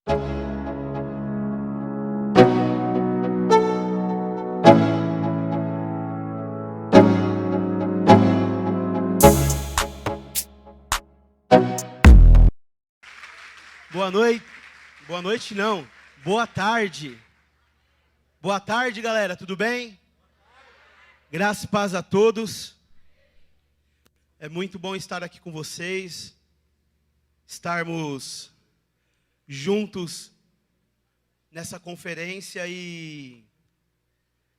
Boa noite. Boa noite não. Boa tarde. Boa tarde, galera. Tudo bem? Graça e paz a todos. É muito bom estar aqui com vocês. Estarmos juntos nessa conferência e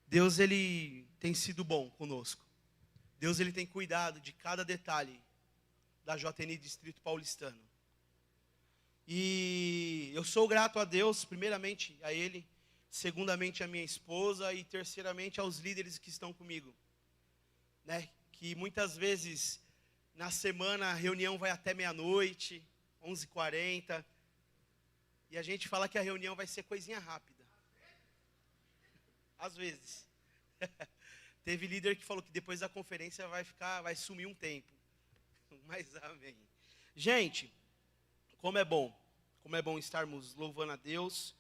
Deus, Ele tem sido bom conosco. Deus, Ele tem cuidado de cada detalhe da JNI Distrito Paulistano. E eu sou grato a Deus, primeiramente a Ele, segundamente a minha esposa e terceiramente aos líderes que estão comigo, né? Que muitas vezes na semana a reunião vai até meia-noite, 11h40, e a gente fala que a reunião vai ser coisinha rápida. Às vezes. Teve líder que falou que depois da conferência vai sumir um tempo. Mas amém. Gente, como é bom estarmos louvando a Deus.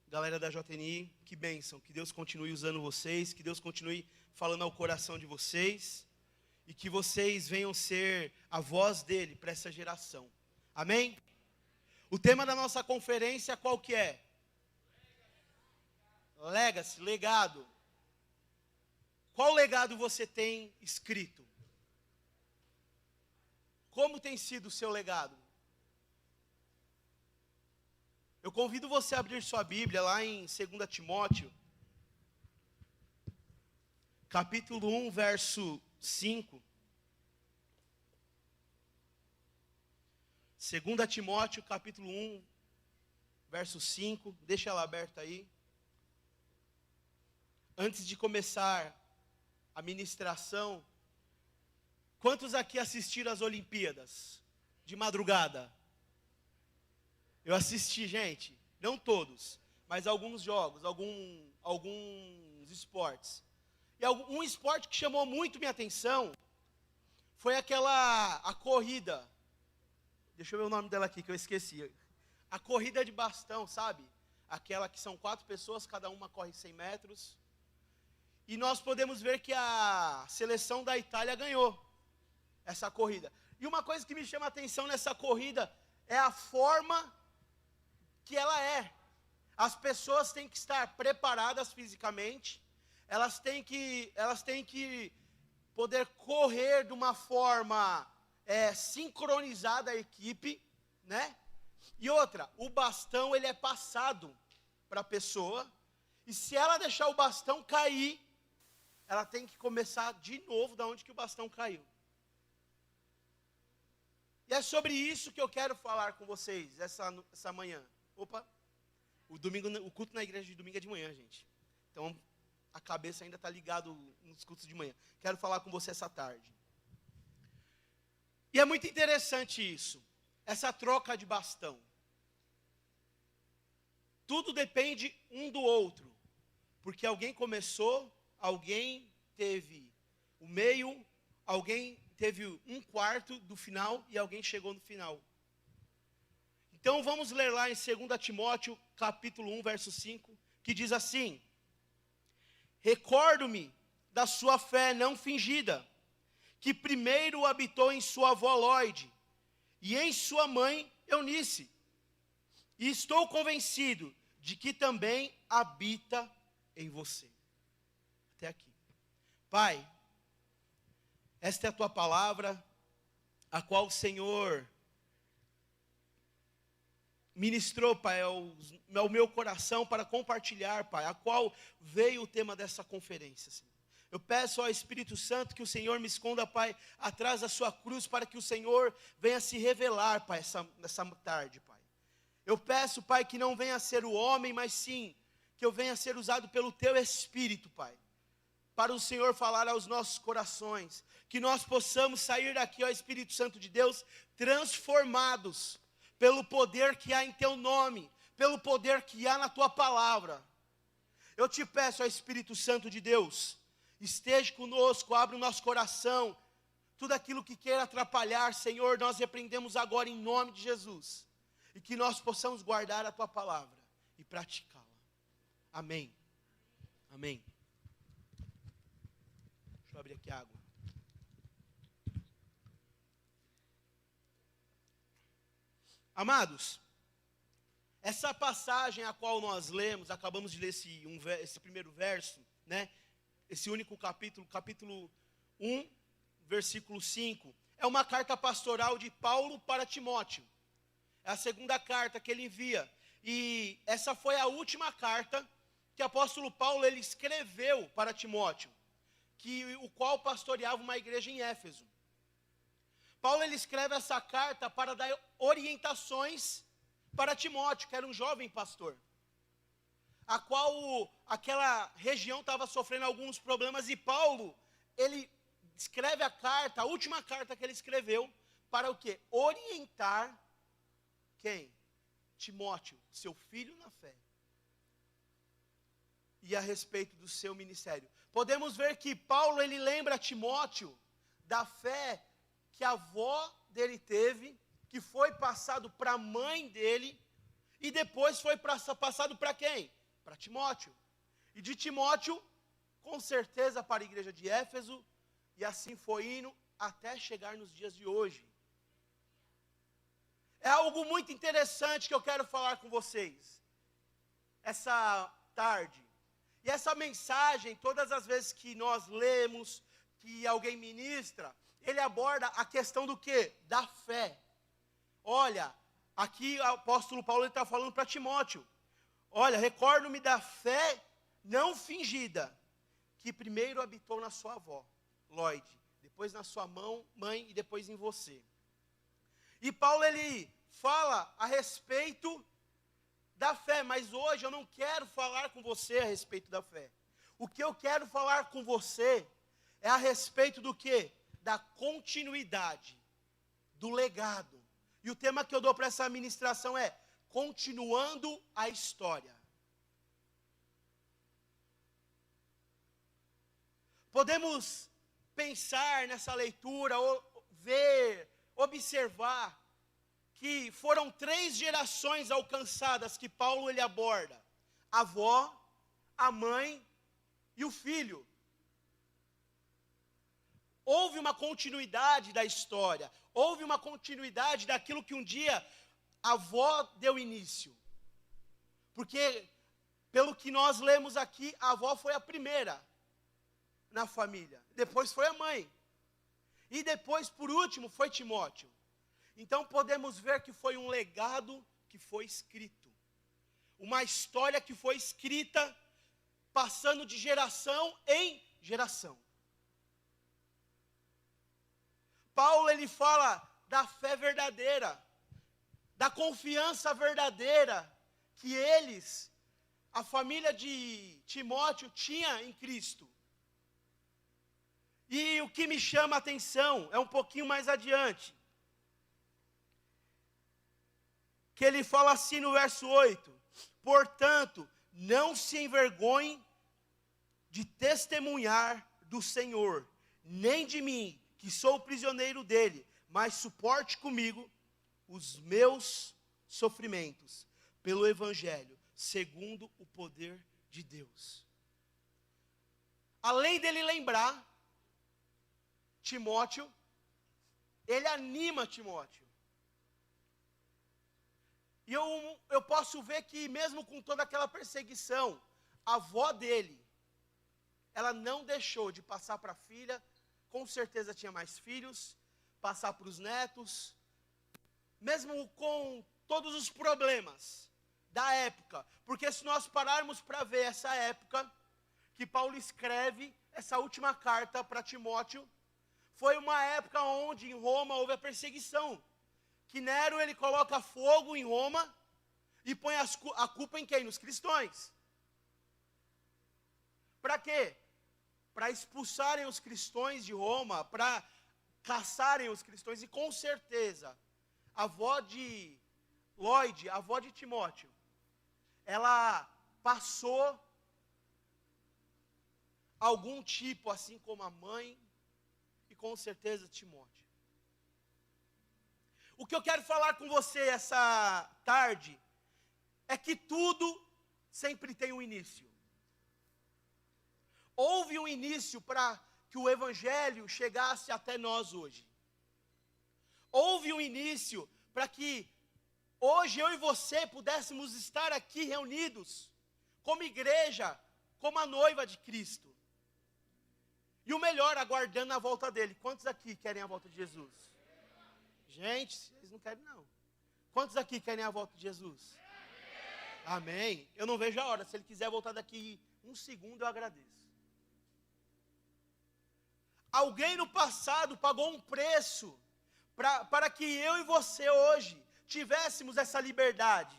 Galera da JNI, que bênção, que Deus continue usando vocês, que Deus continue falando ao coração de vocês, e que vocês venham ser a voz dele para essa geração. Amém? O tema da nossa conferência qual que é? Legacy, legado. Qual legado você tem escrito? Como tem sido o seu legado? Eu convido você a abrir sua Bíblia lá em 2 Timóteo, capítulo 1, verso 5. 2 Timóteo, capítulo 1, verso 5. Deixa ela aberta aí. Antes de começar a ministração, quantos aqui assistiram às Olimpíadas de madrugada? Eu assisti, gente, não todos, mas alguns jogos, alguns esportes. E um esporte que chamou muito minha atenção foi a corrida. Deixa eu ver o nome dela aqui que eu esqueci. A corrida de bastão, sabe? Aquela que são 4 pessoas, cada uma corre 100 metros. E nós podemos ver que a seleção da Itália ganhou essa corrida. E uma coisa que me chama a atenção nessa corrida é a forma que ela é. As pessoas têm que estar preparadas fisicamente, elas têm que poder correr de uma forma sincronizada a equipe, né? E outra, o bastão ele é passado para a pessoa, e se ela deixar o bastão cair, ela tem que começar de novo da onde que o bastão caiu. E é sobre isso que eu quero falar com vocês essa manhã. Opa, o culto na igreja de domingo é de manhã, gente. Então, a cabeça ainda está ligada nos cultos de manhã. Quero falar com você essa tarde. E é muito interessante isso, essa troca de bastão. Tudo depende um do outro. Porque alguém começou, alguém teve o meio, alguém teve 1/4 do final e alguém chegou no final. Então vamos ler lá em 2 Timóteo, capítulo 1, verso 5, que diz assim: Recordo-me da sua fé não fingida, que primeiro habitou em sua avó Lóide e em sua mãe Eunice, e estou convencido de que também habita em você. Até aqui. Pai, esta é a tua palavra, a qual o Senhor ministrou, Pai, ao meu coração para compartilhar, Pai, a qual veio o tema dessa conferência, Senhor. Eu peço ao Espírito Santo que o Senhor me esconda, Pai, atrás da sua cruz, para que o Senhor venha se revelar, Pai, nessa tarde, Pai. Eu peço, Pai, que não venha ser o homem, mas sim, que eu venha ser usado pelo Teu Espírito, Pai, para o Senhor falar aos nossos corações, que nós possamos sair daqui, ó Espírito Santo de Deus, transformados, pelo poder que há em Teu nome, pelo poder que há na Tua palavra. Eu te peço, ó Espírito Santo de Deus, esteja conosco, abre o nosso coração, tudo aquilo que queira atrapalhar, Senhor, nós repreendemos agora em nome de Jesus. e que nós possamos guardar a tua palavra e praticá-la. Amém. Amém. Deixa eu abrir aqui a água. Amados, essa passagem a qual nós lemos, acabamos de ler esse primeiro verso, né? Esse único capítulo, capítulo 1, versículo 5, é uma carta pastoral de Paulo para Timóteo. É a segunda carta que ele envia. E essa foi a última carta que o apóstolo Paulo ele escreveu para Timóteo, o qual pastoreava uma igreja em Éfeso. Paulo ele escreve essa carta para dar orientações para Timóteo, que era um jovem pastor, a qual aquela região estava sofrendo alguns problemas, e Paulo, ele escreve a carta, a última carta que ele escreveu, para o quê? Orientar quem? Timóteo, seu filho na fé, e a respeito do seu ministério. Podemos ver que Paulo, ele lembra Timóteo da fé que a avó dele teve, que foi passado para a mãe dele, e depois foi passado para quem? Para Timóteo. E de Timóteo, com certeza para a igreja de Éfeso, e assim foi indo até chegar nos dias de hoje. É algo muito interessante que eu quero falar com vocês, essa tarde. E essa mensagem, todas as vezes que nós lemos, que alguém ministra, ele aborda a questão do quê? Da fé. Olha, aqui o apóstolo Paulo está falando para Timóteo. Olha, recordo-me da fé não fingida, que primeiro habitou na sua avó, Lloyd, depois na sua mãe e depois em você. E Paulo, ele fala a respeito da fé, mas hoje eu não quero falar com você a respeito da fé. O que eu quero falar com você é a respeito do quê? Da continuidade, do legado. E o tema que eu dou para essa ministração é continuando a história. Podemos pensar nessa leitura, ver, observar, que foram 3 gerações alcançadas que Paulo ele aborda: a avó, a mãe e o filho. Houve uma continuidade da história, houve uma continuidade daquilo que um dia a avó deu início. Porque, pelo que nós lemos aqui, a avó foi a primeira na família, depois foi a mãe, e depois, por último, foi Timóteo. Então podemos ver que foi um legado que foi escrito, uma história que foi escrita, passando de geração em geração. Paulo ele fala da fé verdadeira, da confiança verdadeira que eles, a família de Timóteo, tinha em Cristo. E o que me chama a atenção é um pouquinho mais adiante, que ele fala assim no verso 8: portanto, não se envergonhem de testemunhar do Senhor, nem de mim, que sou prisioneiro dele, mas suporte comigo os meus sofrimentos, pelo Evangelho, segundo o poder de Deus. Além dele lembrar Timóteo, ele anima Timóteo. E eu posso ver que mesmo com toda aquela perseguição, a avó dele, ela não deixou de passar para a filha, com certeza tinha mais filhos, passar para os netos, mesmo com todos os problemas da época. Porque se nós pararmos para ver essa época, que Paulo escreve essa última carta para Timóteo, foi uma época onde em Roma houve a perseguição. Que Nero ele coloca fogo em Roma e põe a culpa em quem? Nos cristãos. Para quê? Para expulsarem os cristãos de Roma, para caçarem os cristãos. E com certeza, a avó de Lloyd, a avó de Timóteo, ela passou algum tipo, assim como a mãe, e com certeza Timóteo. O que eu quero falar com você essa tarde é que tudo sempre tem um início. Houve um início para que o Evangelho chegasse até nós hoje. Houve um início para que hoje eu e você pudéssemos estar aqui reunidos como igreja, como a noiva de Cristo. E o melhor, aguardando a volta dele. Quantos aqui querem a volta de Jesus? Gente, vocês não querem não. Quantos aqui querem a volta de Jesus? Amém. Eu não vejo a hora. Se ele quiser voltar daqui um segundo, eu agradeço. Alguém no passado pagou um preço para que eu e você hoje tivéssemos essa liberdade.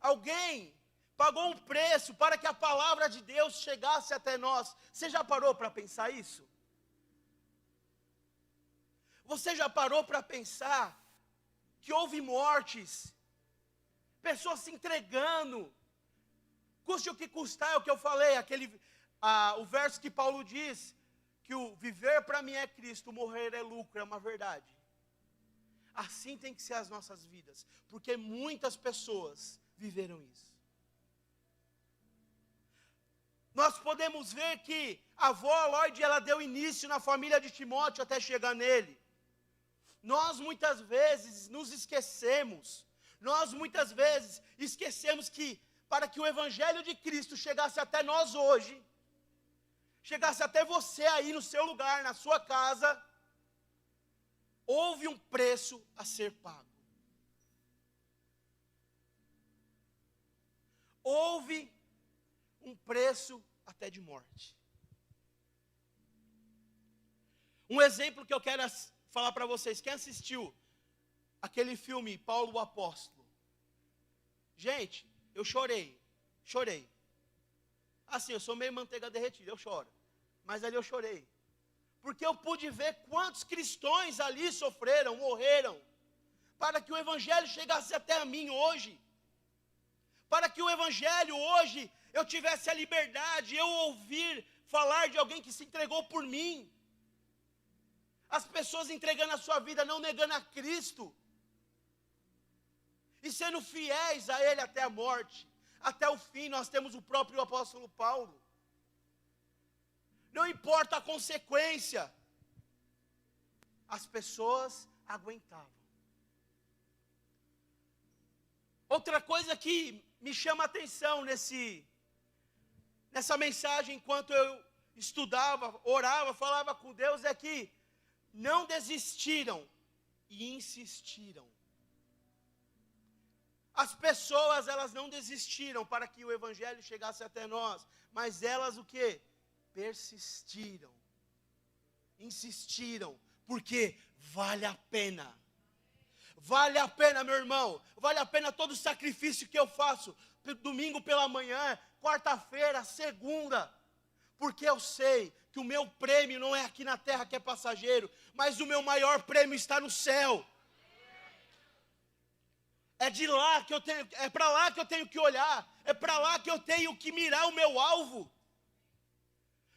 Alguém pagou um preço para que a palavra de Deus chegasse até nós. Você já parou para pensar isso? Você já parou para pensar que houve mortes, pessoas se entregando, custe o que custar, é o que eu falei, o verso que Paulo diz, que o viver para mim é Cristo, morrer é lucro, é uma verdade. Assim tem que ser as nossas vidas, porque muitas pessoas viveram isso. Nós podemos ver que a avó Lloyd, ela deu início na família de Timóteo até chegar nele. Nós muitas vezes nos esquecemos, nós muitas vezes esquecemos que para que o Evangelho de Cristo chegasse até nós hoje, chegasse até você aí no seu lugar, na sua casa, houve um preço a ser pago. Houve um preço até de morte. Um exemplo que eu quero falar para vocês, quem assistiu aquele filme Paulo o Apóstolo? Gente, eu chorei. Assim, eu sou meio manteiga derretida, eu choro. Mas ali eu chorei. Porque eu pude ver quantos cristãos ali sofreram, morreram, para que o Evangelho chegasse até a mim hoje. Para que o Evangelho hoje, eu tivesse a liberdade, eu ouvir falar de alguém que se entregou por mim. As pessoas entregando a sua vida, não negando a Cristo. E sendo fiéis a Ele até a morte. Até o fim, nós temos o próprio apóstolo Paulo. Não importa a consequência, as pessoas aguentavam. Outra coisa que me chama a atenção nessa mensagem, enquanto eu estudava, orava, falava com Deus, é que não desistiram e insistiram. As pessoas, elas não desistiram para que o Evangelho chegasse até nós, mas elas o quê? Persistiram, insistiram, porque vale a pena. Vale a pena, meu irmão, vale a pena todo o sacrifício que eu faço, domingo pela manhã, quarta-feira, segunda, porque eu sei que o meu prêmio não é aqui na terra que é passageiro, mas o meu maior prêmio está no céu. É de lá que eu tenho, é para lá que eu tenho que olhar, é para lá que eu tenho que mirar o meu alvo.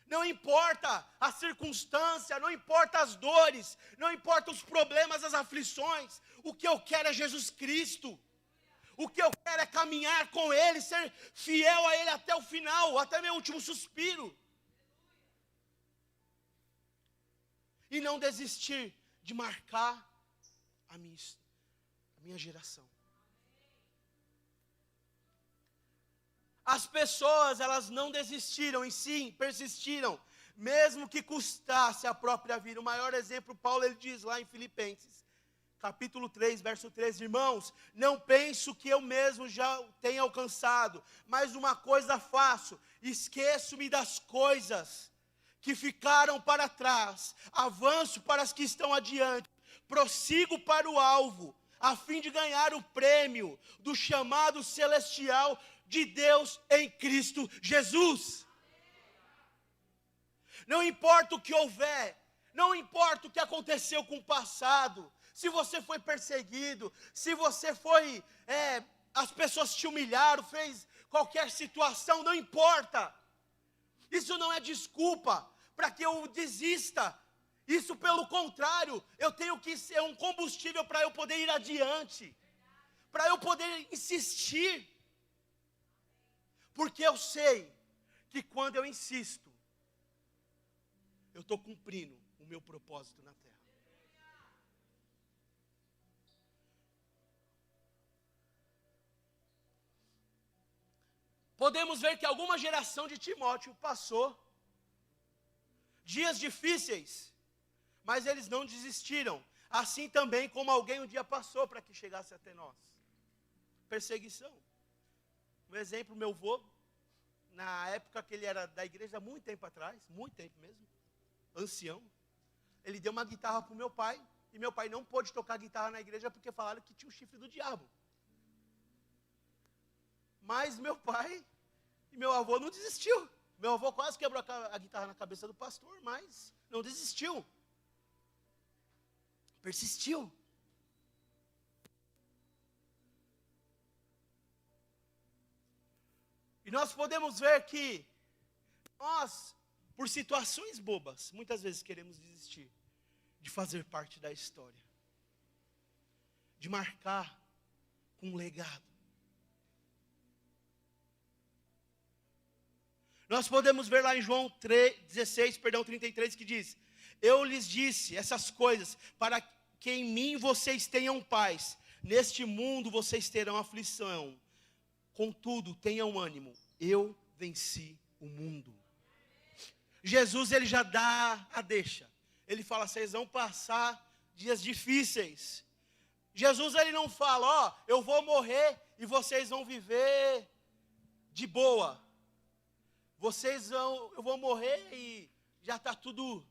Não importa a circunstância, não importa as dores, não importa os problemas, as aflições. O que eu quero é Jesus Cristo. O que eu quero é caminhar com Ele, ser fiel a Ele até o final, até meu último suspiro. E não desistir de marcar a minha geração. As pessoas, elas não desistiram, e sim, persistiram, mesmo que custasse a própria vida. O maior exemplo, Paulo, ele diz lá em Filipenses, capítulo 3, verso 13, irmãos, não penso que eu mesmo já tenha alcançado, mas uma coisa faço, esqueço-me das coisas que ficaram para trás, avanço para as que estão adiante, prossigo para o alvo, a fim de ganhar o prêmio do chamado celestial de Deus em Cristo Jesus. Não importa o que houver, não importa o que aconteceu com o passado, se você foi perseguido, se você foi, as pessoas te humilharam, fez qualquer situação, não importa. Isso não é desculpa para que eu desista Isso, pelo contrário, eu tenho que ser um combustível para eu poder ir adiante, para eu poder insistir. Porque eu sei que quando eu insisto, eu estou cumprindo o meu propósito na terra. Podemos ver que alguma geração de Timóteo passou dias difíceis, mas eles não desistiram. Assim também como alguém um dia passou para que chegasse até nós. Perseguição. Um exemplo, meu avô, na época que ele era da igreja, muito tempo atrás, muito tempo mesmo, ancião, ele deu uma guitarra para o meu pai, e meu pai não pôde tocar guitarra na igreja porque falaram que tinha um chifre do diabo. Mas meu pai e meu avô não desistiu. Meu avô quase quebrou a guitarra na cabeça do pastor, mas não desistiu. Persistiu. E nós podemos ver que nós, por situações bobas, muitas vezes queremos desistir de fazer parte da história, de marcar com um legado. Nós podemos ver lá em João 33, que diz: eu lhes disse essas coisas para que em mim vocês tenham paz. Neste mundo vocês terão aflição. Contudo, tenham ânimo. Eu venci o mundo. Jesus, ele já dá a deixa. Ele fala: vocês vão passar dias difíceis. Jesus, ele não fala: ó, eu vou morrer e vocês vão viver de boa. Eu vou morrer e já está tudo,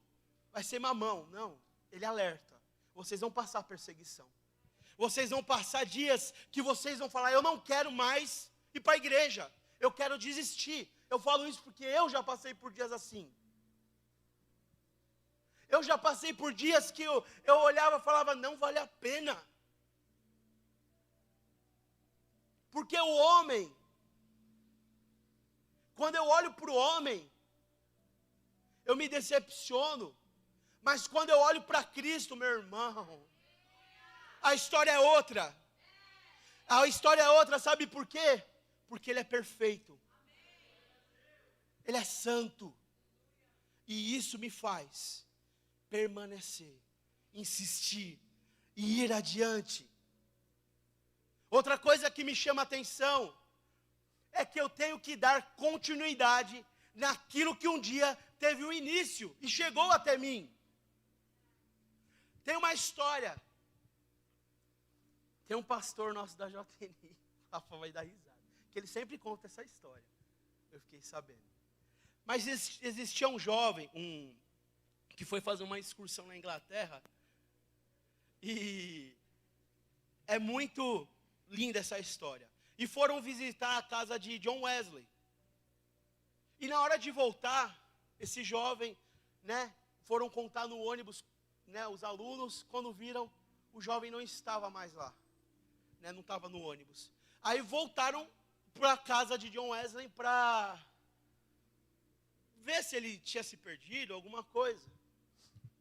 vai ser mamão. Não, ele alerta. Vocês vão passar perseguição. Vocês vão passar dias que vocês vão falar: eu não quero mais ir para a igreja. Eu quero desistir. Eu falo isso porque eu já passei por dias assim. Eu já passei por dias que eu olhava e falava: não vale a pena. Porque o homem, quando eu olho para o homem, eu me decepciono. Mas quando eu olho para Cristo, meu irmão, a história é outra. A história é outra, sabe por quê? Porque Ele é perfeito. Ele é santo. E isso me faz permanecer, insistir e ir adiante. Outra coisa que me chama a atenção é que eu tenho que dar continuidade naquilo que um dia teve um início e chegou até mim. Tem uma história. Tem um pastor nosso da JNI, Rafa vai dar risada, que ele sempre conta essa história. Eu fiquei sabendo. Mas existia um jovem, que foi fazer uma excursão na Inglaterra, e é muito linda essa história. E foram visitar a casa de John Wesley. E na hora de voltar, esse jovem, foram contar no ônibus, os alunos, quando viram, o jovem não estava mais lá. Não estava no ônibus. Aí voltaram para a casa de John Wesley para ver se ele tinha se perdido, alguma coisa.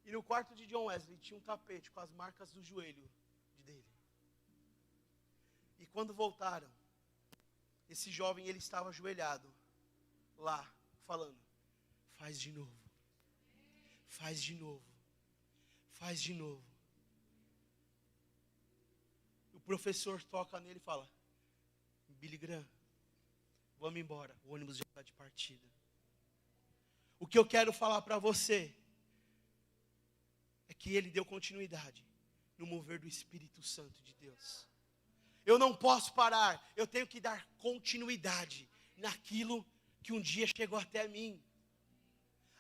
E no quarto de John Wesley tinha um tapete com as marcas do joelho dele. E quando voltaram, esse jovem, ele estava ajoelhado lá, falando: faz de novo, faz de novo, faz de novo. O professor toca nele e fala: Billy Graham, vamos embora, o ônibus já está de partida. O que eu quero falar para você é que ele deu continuidade no mover do Espírito Santo de Deus. Eu não posso parar, eu tenho que dar continuidade naquilo que um dia chegou até mim.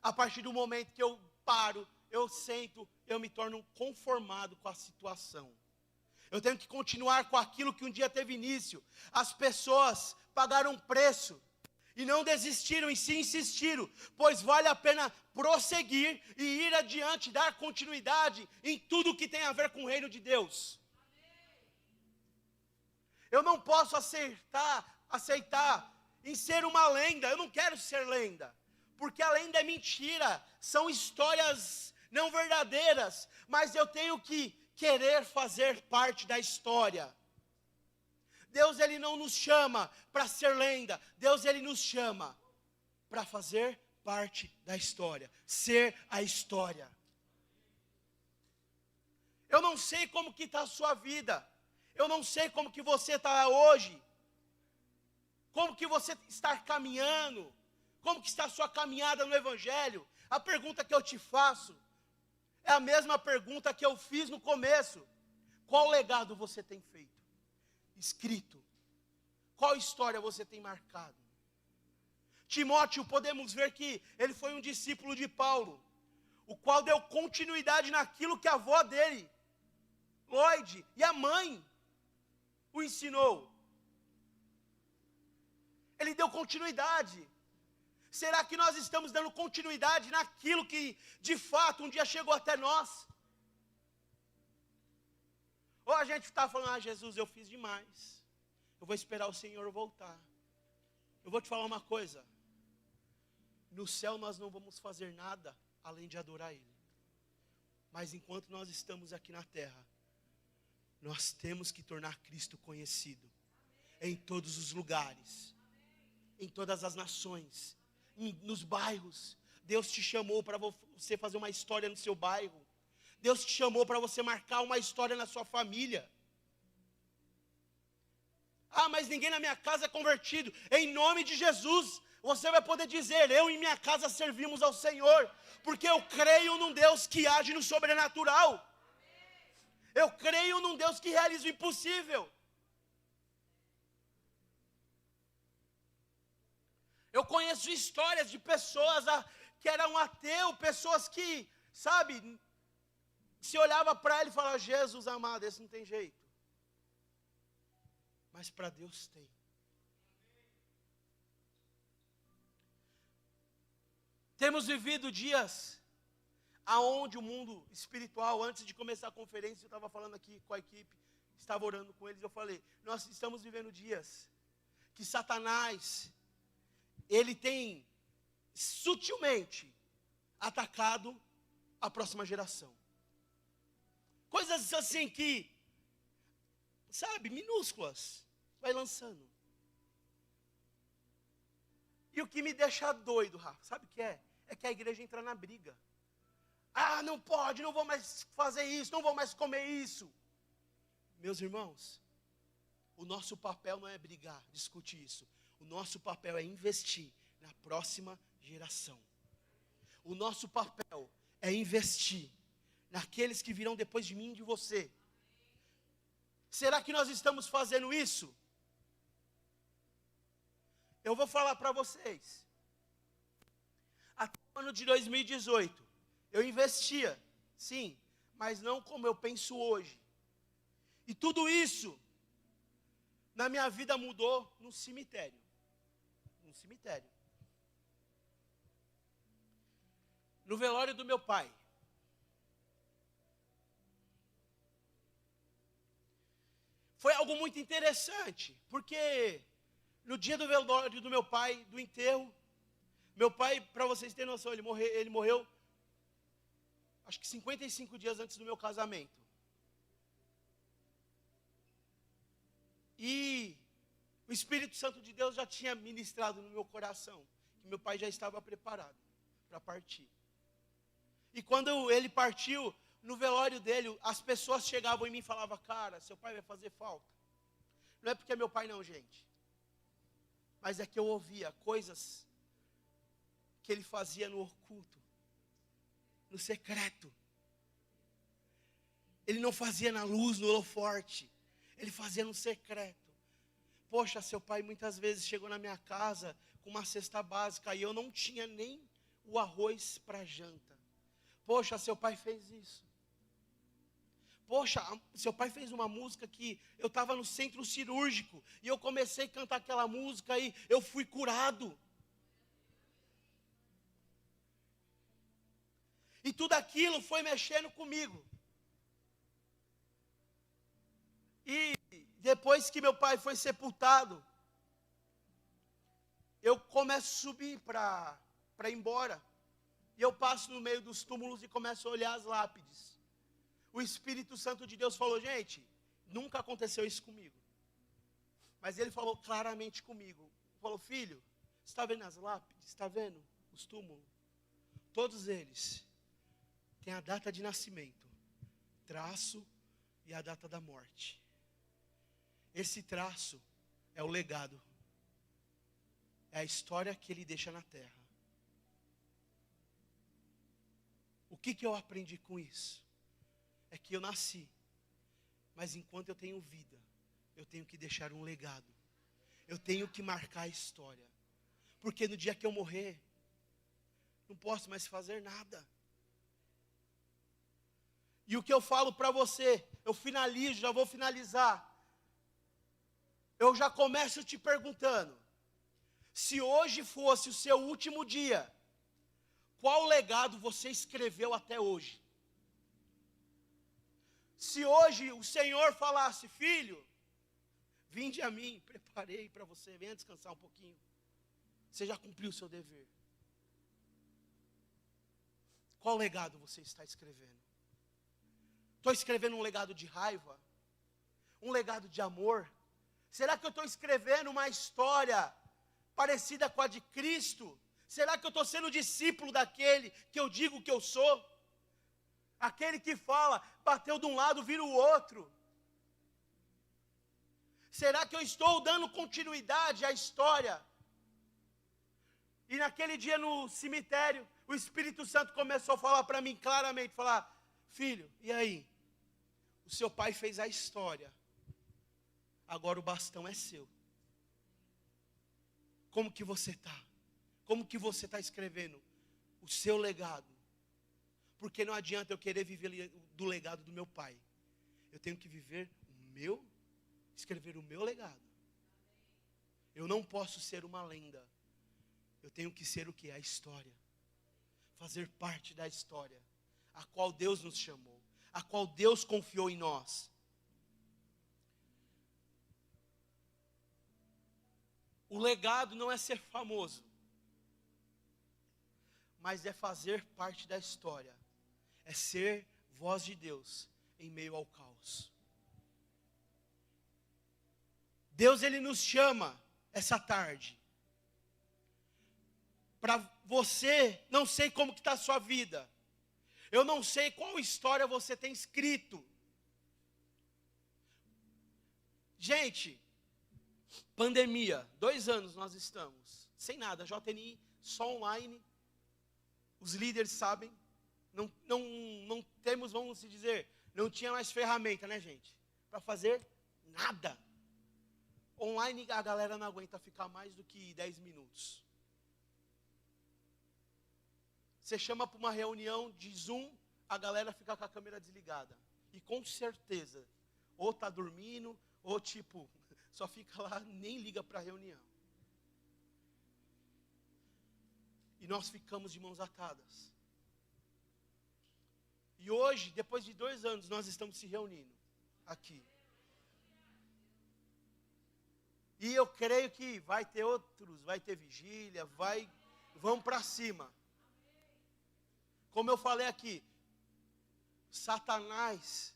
A partir do momento que eu paro, eu sento, eu me torno conformado com a situação. Eu tenho que continuar com aquilo que um dia teve início. As pessoas pagaram um preço e não desistiram, e sim insistiram, pois vale a pena prosseguir e ir adiante, dar continuidade em tudo que tem a ver com o reino de Deus. Eu não posso aceitar em ser uma lenda. Eu não quero ser lenda, porque a lenda é mentira. São histórias não verdadeiras, mas eu tenho que querer fazer parte da história. Deus, Ele não nos chama para ser lenda. Deus, Ele nos chama para fazer parte da história, ser a história. Eu não sei como que está a sua vida, eu não sei como que você está hoje, como que você está caminhando, como que está a sua caminhada no Evangelho. A pergunta que eu te faço é a mesma pergunta que eu fiz no começo: qual legado você tem feito, escrito? Qual história você tem marcado? Timóteo, podemos ver que ele foi um discípulo de Paulo, o qual deu continuidade naquilo que a avó dele, Lloyd, e a mãe o ensinou. Ele deu continuidade. Será que nós estamos dando continuidade naquilo que de fato um dia chegou até nós? Ou a gente está falando: Jesus, eu fiz demais, eu vou esperar o Senhor voltar. Eu vou te falar uma coisa: no céu nós não vamos fazer nada além de adorar Ele. Mas enquanto nós estamos aqui na terra, nós temos que tornar Cristo conhecido em todos os lugares, em todas as nações, nos bairros. Deus te chamou para você fazer uma história no seu bairro. Deus te chamou para você marcar uma história na sua família. Mas ninguém na minha casa é convertido. Em nome de Jesus, você vai poder dizer: eu e minha casa servimos ao Senhor, porque eu creio num Deus que age no sobrenatural. Eu creio num Deus que realiza o impossível. Eu conheço histórias de pessoas que eram ateus, pessoas que, sabe, se olhava para ele e falava: Jesus amado, esse não tem jeito. Mas para Deus tem. Temos vivido dias aonde o mundo espiritual, antes de começar a conferência, eu estava falando aqui com a equipe, estava orando com eles, eu falei: nós estamos vivendo dias que Satanás, ele tem sutilmente atacado a próxima geração. Coisas assim que, sabe, minúsculas, vai lançando. E o que me deixa doido, Rafa, sabe o que é? É que a igreja entra na briga. Não pode, não vou mais fazer isso, não vou mais comer isso. Meus irmãos, o nosso papel não é brigar, discutir isso. O nosso papel é investir na próxima geração. O nosso papel é investir naqueles que virão depois de mim e de você. Será que nós estamos fazendo isso? Eu vou falar para vocês. Até o ano de 2018, eu investia, sim, mas não como eu penso hoje. E tudo isso na minha vida mudou num cemitério. Num cemitério. No velório do meu pai. Foi algo muito interessante, porque no dia do velório do meu pai, do enterro, meu pai, para vocês terem noção, ele morreu acho que 55 dias antes do meu casamento. E o Espírito Santo de Deus já tinha ministrado no meu coração que meu pai já estava preparado para partir. E quando ele partiu, no velório dele, as pessoas chegavam em mim e falavam: cara, seu pai vai fazer falta. Não é porque é meu pai não, gente. Mas é que eu ouvia coisas que ele fazia no oculto, no secreto. Ele não fazia na luz, no holoforte. Ele fazia no secreto. Poxa, seu pai muitas vezes chegou na minha casa com uma cesta básica e eu não tinha nem o arroz para janta. Poxa, seu pai fez isso. Poxa, seu pai fez uma música que eu estava no centro cirúrgico e eu comecei a cantar aquela música e eu fui curado. E tudo aquilo foi mexendo comigo. E depois que meu pai foi sepultado, eu começo a subir para ir embora. E eu passo no meio dos túmulos e começo a olhar as lápides. O Espírito Santo de Deus falou, gente, nunca aconteceu isso comigo. Mas ele falou claramente comigo. Falou, filho, você está vendo as lápides? Está vendo os túmulos? Todos eles têm a data de nascimento, traço e a data da morte. Esse traço é o legado. É a história que ele deixa na terra. O que eu aprendi com isso? É que eu nasci, mas enquanto eu tenho vida, eu tenho que deixar um legado. Eu tenho que marcar a história. Porque no dia que eu morrer, não posso mais fazer nada. E o que eu falo para você, eu finalizo, já vou finalizar. Eu já começo te perguntando, se hoje fosse o seu último dia, qual legado você escreveu até hoje? Se hoje o Senhor falasse, filho, vinde a mim, preparei para você, venha descansar um pouquinho. Você já cumpriu o seu dever. Qual legado você está escrevendo? Estou escrevendo um legado de raiva? Um legado de amor? Será que eu estou escrevendo uma história parecida com a de Cristo? Será que eu estou sendo discípulo daquele que eu digo que eu sou? Aquele que fala, bateu de um lado, vira o outro. Será que eu estou dando continuidade à história? E naquele dia no cemitério, o Espírito Santo começou a falar para mim claramente, falar, filho, e aí? O seu pai fez a história, agora o bastão é seu. Como que você está? Como que você está escrevendo o seu legado? Porque não adianta eu querer viver do legado do meu pai. Eu tenho que viver escrever o meu legado. Eu não posso ser uma lenda. Eu tenho que ser o que? A história. Fazer parte da história, a qual Deus nos chamou, a qual Deus confiou em nós. O legado não é ser famoso, mas é fazer parte da história. É ser voz de Deus em meio ao caos. Deus, Ele nos chama essa tarde. Para você, não sei como que está a sua vida. Eu não sei qual história você tem escrito. Gente, pandemia, 2 anos nós estamos. Sem nada, JNI, só online. Os líderes sabem. Não temos, vamos dizer, não tinha mais ferramenta, né, gente? Para fazer nada. Online a galera não aguenta ficar mais do que 10 minutos. Você chama para uma reunião de Zoom, a galera fica com a câmera desligada. E com certeza, ou está dormindo, ou tipo, só fica lá, nem liga para a reunião. E nós ficamos de mãos atadas. E hoje, depois de 2 anos, nós estamos se reunindo aqui. E eu creio que vai ter outros, vai ter vigília, vamos para cima. Como eu falei aqui, Satanás,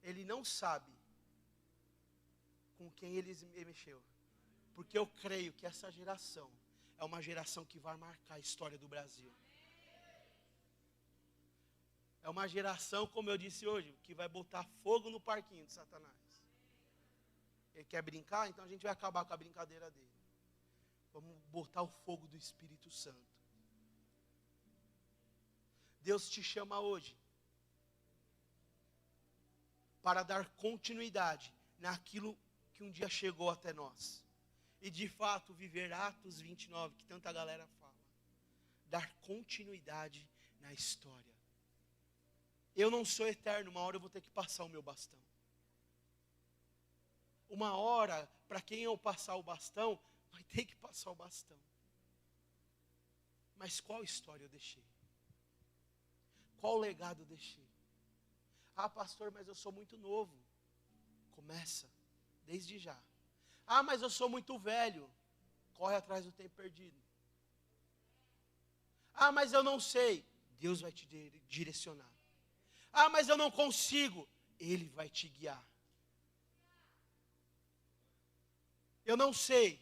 ele não sabe com quem ele mexeu. Porque eu creio que essa geração é uma geração que vai marcar a história do Brasil. É uma geração, como eu disse hoje, que vai botar fogo no parquinho de Satanás. Ele quer brincar, então a gente vai acabar com a brincadeira dele. Vamos botar o fogo do Espírito Santo. Deus te chama hoje para dar continuidade naquilo que um dia chegou até nós. E de fato viver Atos 29, que tanta galera fala. Dar continuidade na história. Eu não sou eterno, uma hora eu vou ter que passar o meu bastão. Uma hora, para quem eu passar o bastão, vai ter que passar o bastão. Mas qual história eu deixei? Qual legado eu deixei? Ah, pastor, mas eu sou muito novo. Começa, desde já. Ah, mas eu sou muito velho. Corre atrás do tempo perdido. Ah, mas eu não sei. Deus vai te direcionar. Ah, mas eu não consigo. Ele vai te guiar. Eu não sei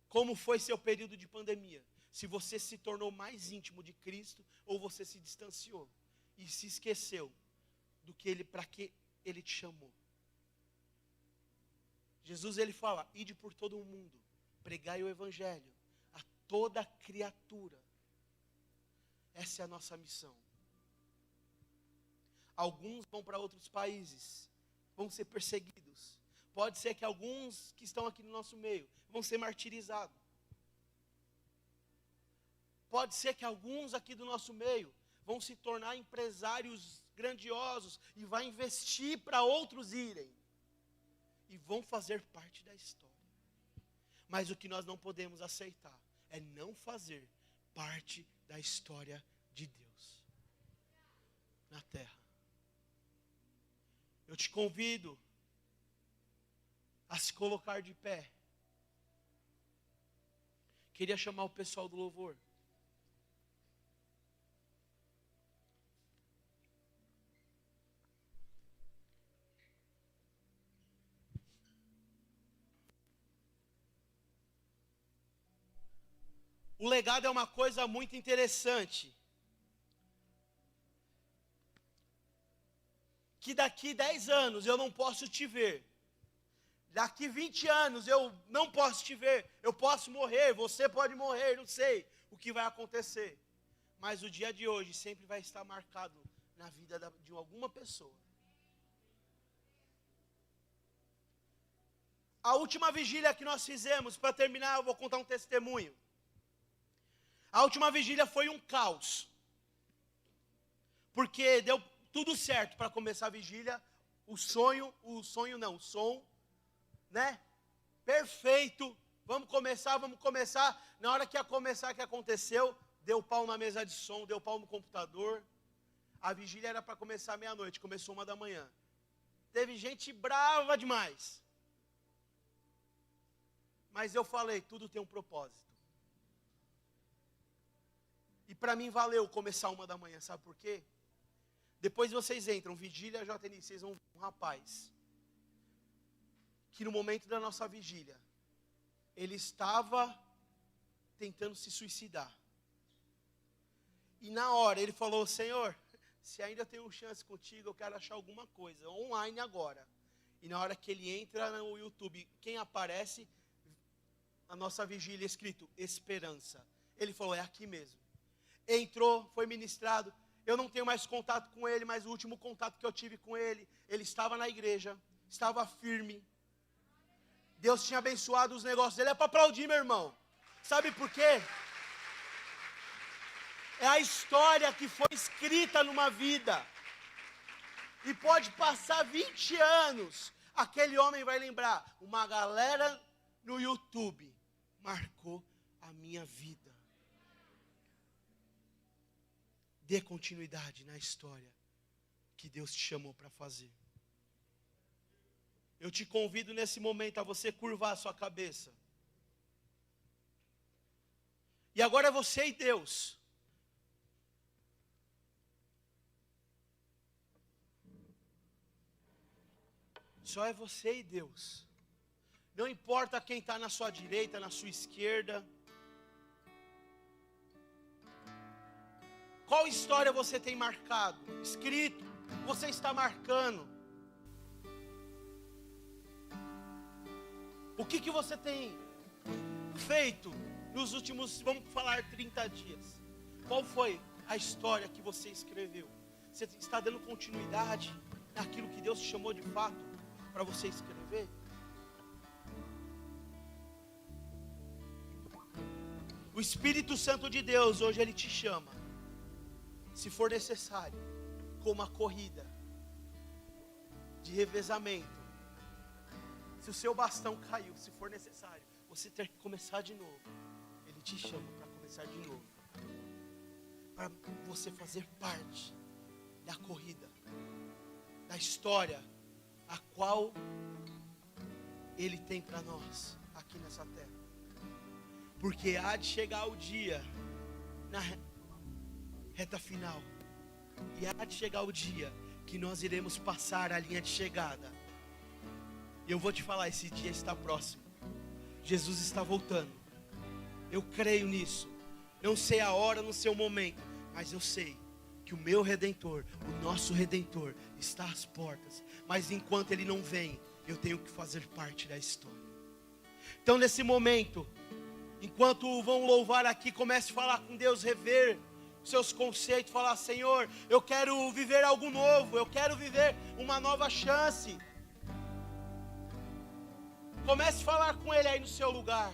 como foi seu período de pandemia. Se você se tornou mais íntimo de Cristo ou você se distanciou e se esqueceu do que ele, para que ele te chamou. Jesus, ele fala: ide por todo o mundo, pregai o evangelho a toda criatura. Essa é a nossa missão. Alguns vão para outros países, vão ser perseguidos. Pode ser que alguns que estão aqui no nosso meio vão ser martirizados. Pode ser que alguns aqui do nosso meio vão se tornar empresários grandiosos e vai investir para outros irem. E vão fazer parte da história. Mas o que nós não podemos aceitar é não fazer parte da história de Deus na terra. Eu te convido a se colocar de pé. Queria chamar o pessoal do louvor. O legado é uma coisa muito interessante. Que daqui 10 anos eu não posso te ver. Daqui 20 anos eu não posso te ver. Eu posso morrer, você pode morrer, não sei o que vai acontecer. Mas o dia de hoje sempre vai estar marcado na vida de alguma pessoa. A última vigília que nós fizemos, para terminar, eu vou contar um testemunho. A última vigília foi um caos. Porque deu tudo certo para começar a vigília. O som, né? Perfeito. Vamos começar. Na hora que ia começar, o que aconteceu? Deu pau na mesa de som, deu pau no computador. A vigília era para começar meia-noite, começou 1 da manhã. Teve gente brava demais. Mas eu falei, tudo tem um propósito. E para mim valeu começar 1 da manhã, sabe por quê? Depois vocês entram, vigília JNI, vocês vão ver um rapaz, que no momento da nossa vigília, ele estava tentando se suicidar. E na hora ele falou: Senhor, se ainda tenho chance contigo, eu quero achar alguma coisa, online agora. E na hora que ele entra no YouTube, quem aparece? A nossa vigília escrito, esperança. Ele falou: é aqui mesmo. Entrou, foi ministrado. Eu não tenho mais contato com ele, mas o último contato que eu tive com ele, ele estava na igreja, estava firme. Deus tinha abençoado os negócios dele. É para aplaudir, meu irmão. Sabe por quê? É a história que foi escrita numa vida. E pode passar 20 anos, aquele homem vai lembrar. Uma galera no YouTube marcou a minha vida. Dê continuidade na história que Deus te chamou para fazer. Eu te convido nesse momento a você curvar a sua cabeça. E agora é você e Deus. Só é você e Deus. Não importa quem está na sua direita, na sua esquerda. Qual história você tem marcado? Escrito, você está marcando. O que você tem feito nos últimos, vamos falar, 30 dias? Qual foi a história que você escreveu? Você está dando continuidade naquilo que Deus te chamou de fato para você escrever? O Espírito Santo de Deus, hoje Ele te chama. Se for necessário, com uma corrida de revezamento. Se o seu bastão caiu, se for necessário, você ter que começar de novo. Ele te chama para começar de novo. Para você fazer parte da corrida, da história, a qual Ele tem para nós aqui nessa terra. Porque há de chegar o dia, na reta final. E há de chegar o dia que nós iremos passar a linha de chegada. E eu vou te falar, esse dia está próximo. Jesus está voltando. Eu creio nisso. Não sei a hora, não sei o momento, mas eu sei que o meu Redentor, o nosso Redentor, está às portas. Mas enquanto Ele não vem, eu tenho que fazer parte da história. Então nesse momento, enquanto vão louvar aqui, comece a falar com Deus, rever seus conceitos, falar: Senhor, eu quero viver algo novo, eu quero viver uma nova chance. Comece a falar com Ele aí no seu lugar.